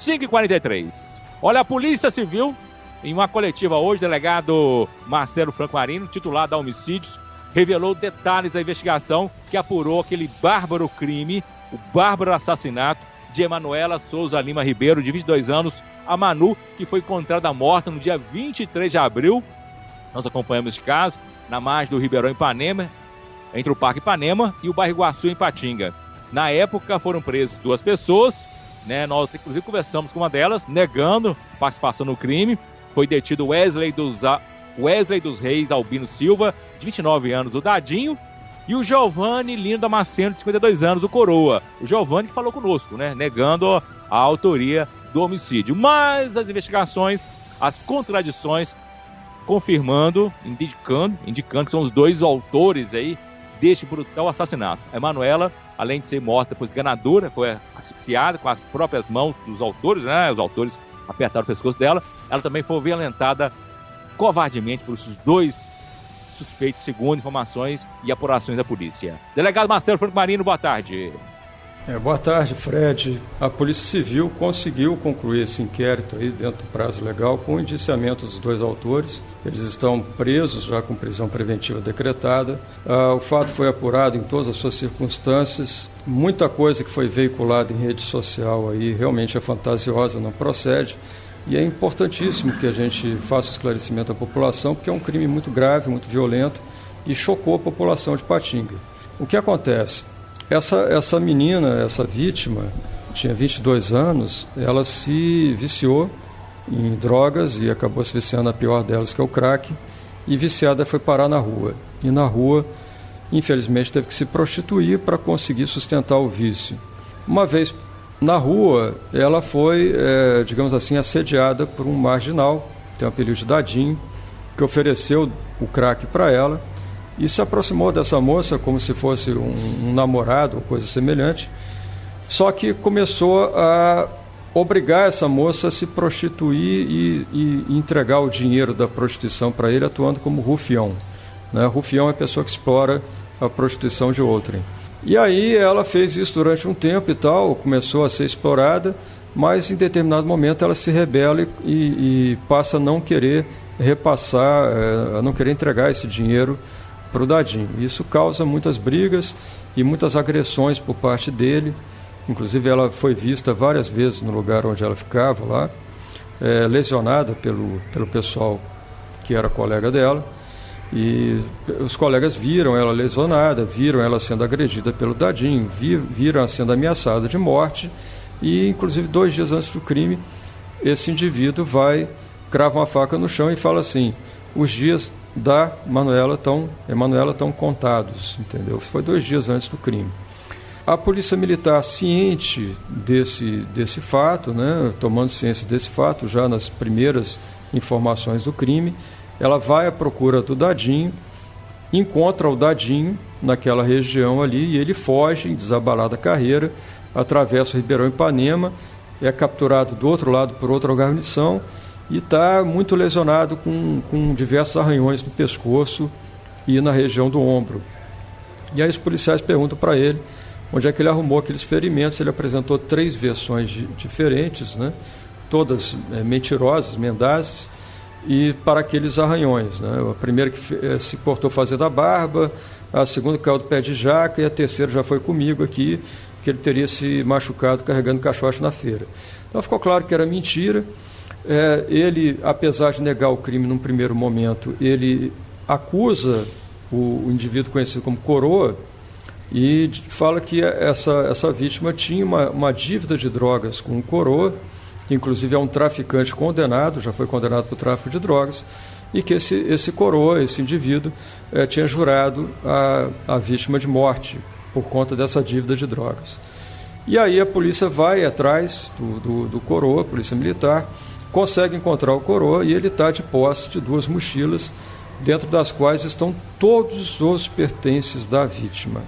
5h43. Olha, a Polícia Civil, em uma coletiva hoje, o delegado Marcelo Franco Marino, titular da Homicídios, revelou detalhes da investigação que apurou aquele bárbaro crime, o bárbaro assassinato de Emanuela Souza Lima Ribeiro, de 22 anos, a Manu, que foi encontrada morta no dia 23 de abril. Nós acompanhamos esse caso na margem do Ribeirão Ipanema, entre o Parque Ipanema e o bairro Iguaçu, em Patinga. Na época foram presas 2 pessoas, né? Nós inclusive conversamos com uma delas, negando participação no crime. Foi detido Wesley dos Reis Albino Silva, de 29 anos, o Dadinho, e o Giovanni Lino Damasceno, de 52 anos, o Coroa. O Giovanni que falou conosco, né? Negando a autoria do homicídio. Mas as investigações, as contradições, confirmando, indicando que são os 2 autores aí deste brutal assassinato. A Emanuela, além de ser morta por esganadura, foi asfixiada com as próprias mãos dos autores, né? Os autores apertaram o pescoço dela. Ela também foi violentada covardemente por esses 2 suspeitos, segundo informações e apurações da polícia. Delegado Marcelo Franco Marino, boa tarde. Boa tarde, Fred. A Polícia Civil conseguiu concluir esse inquérito aí dentro do prazo legal com o indiciamento dos 2 autores. Eles estão presos já com prisão preventiva decretada. O fato foi apurado em todas as suas circunstâncias. Muita coisa que foi veiculada em rede social aí realmente é fantasiosa, não procede. E é importantíssimo que a gente faça o esclarecimento à população, porque é um crime muito grave, muito violento e chocou a população de Patinga. O que acontece? Essa menina, essa vítima, tinha 22 anos, ela se viciou em drogas e acabou se viciando na pior delas, que é o crack, e viciada foi parar na rua. E na rua, infelizmente, teve que se prostituir para conseguir sustentar o vício. Uma vez na rua, ela foi, digamos assim, assediada por um marginal, tem o apelido de Dadinho, que ofereceu o crack para ela, e se aproximou dessa moça como se fosse um namorado ou coisa semelhante, só que começou a obrigar essa moça a se prostituir e entregar o dinheiro da prostituição para ele, atuando como rufião, né? Rufião é a pessoa que explora a prostituição de outrem. E aí ela fez isso durante um tempo e tal, começou a ser explorada, mas em determinado momento ela se rebela e passa a não querer repassar, a não querer entregar esse dinheiro para o Dadinho. Isso causa muitas brigas e muitas agressões por parte dele. Inclusive ela foi vista várias vezes no lugar onde ela ficava lá, lesionada pelo pessoal que era colega dela. E os colegas viram ela lesionada, viram ela sendo agredida pelo Dadinho, viram ela sendo ameaçada de morte. E inclusive 2 dias antes do crime, esse indivíduo crava uma faca no chão e fala assim: os dias da Emanuela estão contados, entendeu? Foi 2 dias antes do crime. A Polícia Militar, ciente desse fato, né, tomando ciência desse fato, já nas primeiras informações do crime, ela vai à procura do Dadinho, encontra o Dadinho naquela região ali e ele foge, desabalado da carreira, atravessa o Ribeirão Ipanema, é capturado do outro lado por outra guarnição e está muito lesionado com diversos arranhões no pescoço e na região do ombro. E aí os policiais perguntam para ele onde é que ele arrumou aqueles ferimentos. Ele apresentou 3 versões diferentes, né? Todas mentirosas, mendazes, e para aqueles arranhões, né? A primeira que se cortou fazendo a barba, a segunda caiu do pé de jaca e a terceira já foi comigo aqui, que ele teria se machucado carregando caixote na feira. Então ficou claro que era mentira. Ele, apesar de negar o crime num primeiro momento, ele acusa o indivíduo conhecido como Coroa e fala que essa vítima tinha uma dívida de drogas com o Coroa, que inclusive é um traficante condenado, já foi condenado por tráfico de drogas, e que esse Coroa, esse indivíduo, tinha jurado a vítima de morte por conta dessa dívida de drogas. E aí a polícia vai atrás do Coroa, a Polícia Militar, consegue encontrar o Coroa e ele está de posse de 2 mochilas, dentro das quais estão todos os pertences da vítima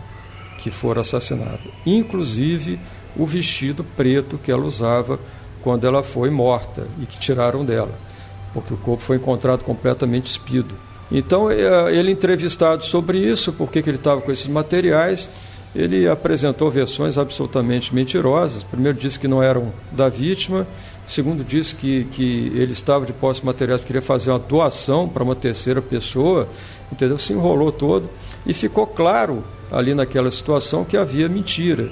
que for assassinada, inclusive o vestido preto que ela usava quando ela foi morta e que tiraram dela, porque o corpo foi encontrado completamente espido. Então, ele entrevistado sobre isso, por que ele estava com esses materiais, ele apresentou versões absolutamente mentirosas. Primeiro, disse que não eram da vítima. Segundo, disse que ele estava de posse de materiais, queria fazer uma doação para uma terceira pessoa, entendeu? Se enrolou todo e ficou claro ali naquela situação que havia mentira.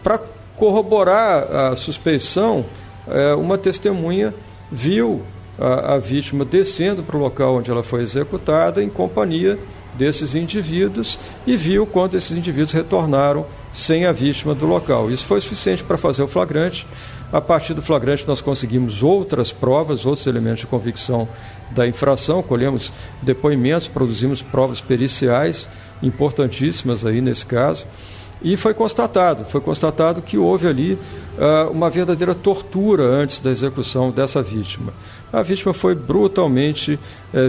Para corroborar a suspeição, uma testemunha viu a vítima descendo para o local onde ela foi executada em companhia desses indivíduos e viu quando esses indivíduos retornaram sem a vítima do local. Isso foi suficiente para fazer o flagrante. A partir do flagrante nós conseguimos outras provas, outros elementos de convicção da infração, colhemos depoimentos, produzimos provas periciais importantíssimas aí nesse caso, e foi constatado que houve ali uma verdadeira tortura antes da execução dessa vítima. A vítima foi brutalmente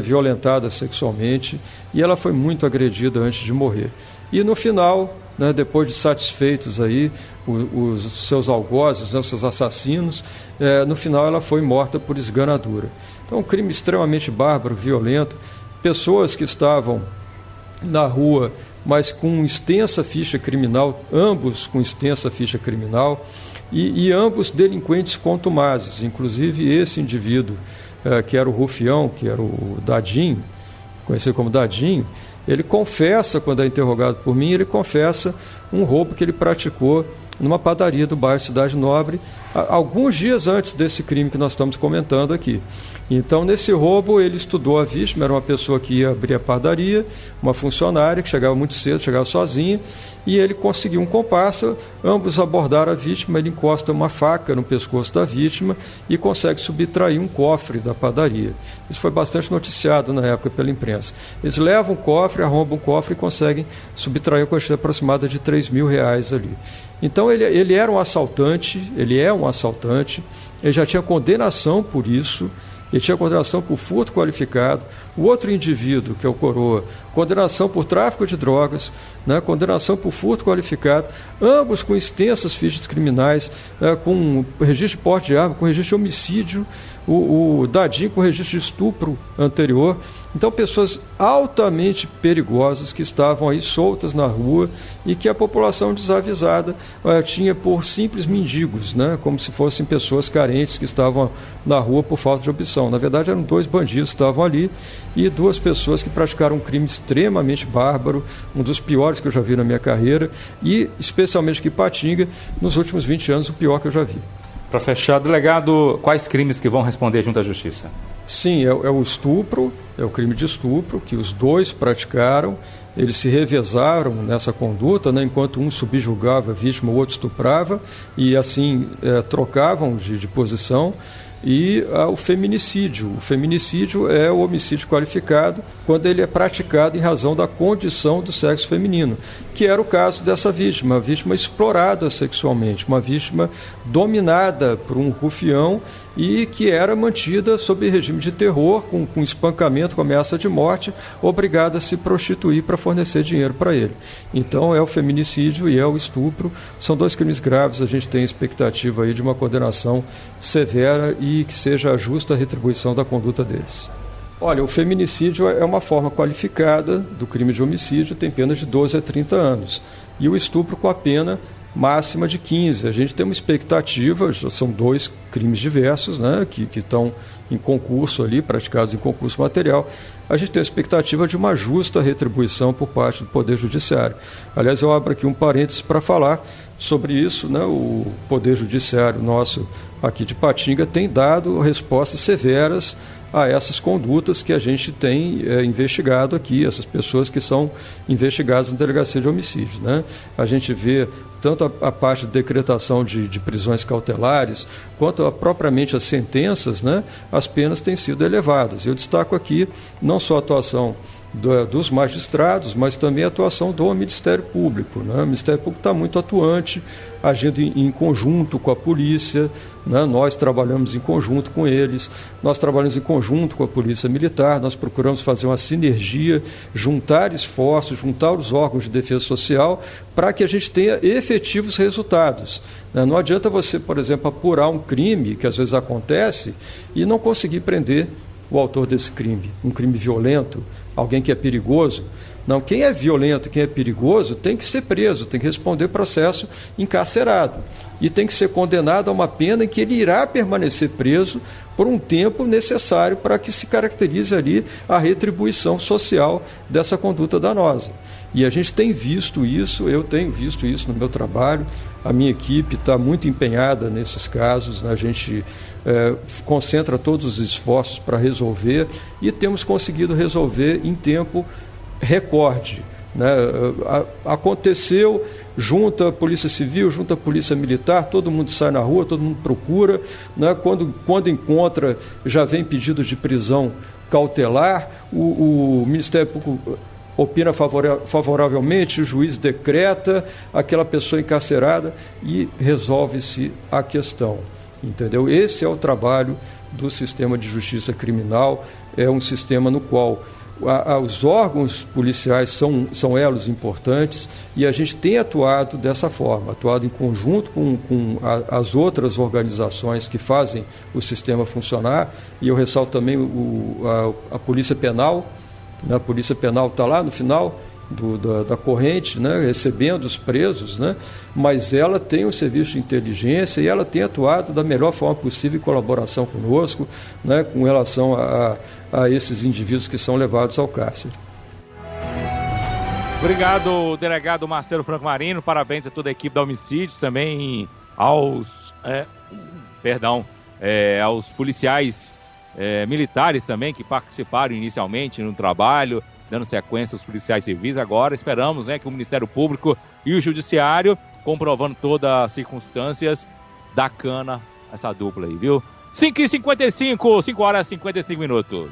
violentada sexualmente e ela foi muito agredida antes de morrer. E no final, né, depois de satisfeitos aí os seus algozes, né, os seus assassinos, no final ela foi morta por esganadura. Então, um crime extremamente bárbaro, violento. Pessoas que estavam na rua, mas com extensa ficha criminal, ambos com extensa ficha criminal, e ambos delinquentes contumazes. Inclusive esse indivíduo, que era o rufião, que era o Dadinho, conhecido como Dadinho, ele confessa, quando é interrogado por mim, ele confessa um roubo que ele praticou numa padaria do bairro Cidade Nobre, alguns dias antes desse crime que nós estamos comentando aqui. Então, nesse roubo, ele estudou a vítima, era uma pessoa que ia abrir a padaria, uma funcionária que chegava muito cedo, chegava sozinha, e ele conseguiu um comparsa, ambos abordaram a vítima, ele encosta uma faca no pescoço da vítima e consegue subtrair um cofre da padaria. Isso foi bastante noticiado na época pela imprensa. Eles levam o cofre, arrombam o cofre e conseguem subtrair a quantia aproximada de R$3.000 ali. Então ele era um assaltante, ele é um assaltante, ele já tinha condenação por isso, ele tinha condenação por furto qualificado. O outro indivíduo, que é o Coroa, condenação por tráfico de drogas, né, condenação por furto qualificado, ambos com extensas fichas criminais, com registro de porte de arma, com registro de homicídio, o Dadinho com registro de estupro anterior. Então, pessoas altamente perigosas que estavam aí soltas na rua e que a população desavisada tinha por simples mendigos, né, como se fossem pessoas carentes que estavam na rua por falta de opção. Na verdade, eram dois bandidos que estavam ali e duas pessoas que praticaram um crime extremamente bárbaro, um dos piores que eu já vi na minha carreira e, especialmente aqui em Ipatinga, nos últimos 20 anos, o pior que eu já vi. Para fechar, delegado, quais crimes que vão responder junto à Justiça? Sim, é o estupro, é o crime de estupro que os dois praticaram. Eles se revezaram nessa conduta, né, enquanto um subjugava a vítima, o outro estuprava, e assim trocavam de posição. E o feminicídio. O feminicídio é o homicídio qualificado quando ele é praticado em razão da condição do sexo feminino, que era o caso dessa vítima, uma vítima explorada sexualmente, uma vítima dominada por um rufião e que era mantida sob regime de terror, com espancamento, com ameaça de morte, obrigada a se prostituir para fornecer dinheiro para ele. Então é o feminicídio e é o estupro. São dois crimes graves, a gente tem expectativa aí de uma condenação severa e que seja a justa retribuição da conduta deles. Olha, o feminicídio é uma forma qualificada do crime de homicídio, tem pena de 12 a 30 anos. E o estupro com a pena máxima de 15. A gente tem uma expectativa, são dois crimes diversos, né, que estão em concurso ali, praticados em concurso material. A gente tem a expectativa de uma justa retribuição por parte do Poder Judiciário. Aliás, eu abro aqui um parênteses para falar sobre isso, né? O Poder Judiciário nosso aqui de Ipatinga tem dado respostas severas a essas condutas que a gente tem investigado aqui, essas pessoas que são investigadas na delegacia de homicídio, né? A gente vê tanto a parte de decretação de prisões cautelares, quanto propriamente as sentenças, né? As penas têm sido elevadas. Eu destaco aqui não só a atuação dos magistrados, mas também a atuação do Ministério Público, né? O Ministério Público está muito atuante, agindo em conjunto com a polícia, né? Nós trabalhamos em conjunto com eles, nós trabalhamos em conjunto com a Polícia Militar, nós procuramos fazer uma sinergia, juntar esforços, juntar os órgãos de defesa social para que a gente tenha efetivos resultados. Não adianta você, por exemplo, apurar um crime, que às vezes acontece, e não conseguir prender o autor desse crime, um crime violento, alguém que é perigoso. Não, quem é violento, quem é perigoso, tem que ser preso, tem que responder processo encarcerado. E tem que ser condenado a uma pena em que ele irá permanecer preso por um tempo necessário para que se caracterize ali a retribuição social dessa conduta danosa. E a gente tem visto isso, eu tenho visto isso no meu trabalho, a minha equipe está muito empenhada nesses casos, né? A gente concentra todos os esforços para resolver e temos conseguido resolver em tempo recorde, né? Aconteceu, junta a Polícia Civil, junta a Polícia Militar, todo mundo sai na rua, todo mundo procura, né? Quando encontra, já vem pedido de prisão cautelar, o Ministério Público opina favoravelmente, o juiz decreta aquela pessoa encarcerada e resolve-se a questão, entendeu? Esse é o trabalho do sistema de justiça criminal, é um sistema no qual os órgãos policiais são elos importantes e a gente tem atuado dessa forma, atuado em conjunto com as outras organizações que fazem o sistema funcionar, e eu ressalto também a Polícia Penal. A Polícia Penal está lá no final da corrente, né, recebendo os presos, né, mas ela tem um serviço de inteligência e ela tem atuado da melhor forma possível em colaboração conosco, né, com relação a esses indivíduos que são levados ao cárcere. Obrigado, delegado Marcelo Franco Marino, parabéns a toda a equipe da Homicídios, também aos policiais militares também que participaram inicialmente no trabalho, dando sequência aos policiais civis. Agora esperamos, que o Ministério Público e o Judiciário, comprovando todas as circunstâncias, dá cana essa dupla aí, viu? 5h55, 5 horas e 55 minutos.